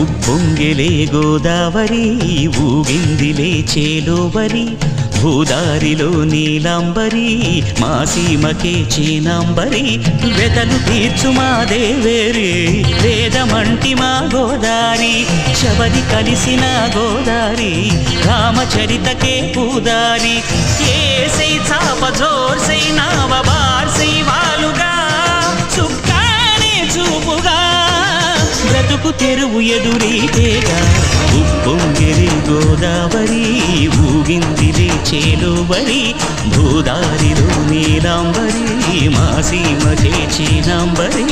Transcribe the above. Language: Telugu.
ఉప్పొంగెలే గోదావరి ఊగిందిలే చేలోవరి భూదారిలో నీలాంబరి మా సీమకే చీనాంబరి వెతలు తీర్చు మా దేవేరి వేదమంటి మా గోదారి శబరి కలిసిన గోదారి రామచరితకే పూదారి ఏసై చాప జోర్సై నావ బార్సై వాలుగా చుక్కానే చూపుగా బ్రతుకు తెరువు ఎదురీతేగా ఉప్పొంగిరి గోదావరి ఊగిందిలే చేలోవరి భూదారిలో నీలాంబరి మా సీమకే చీనాంబరి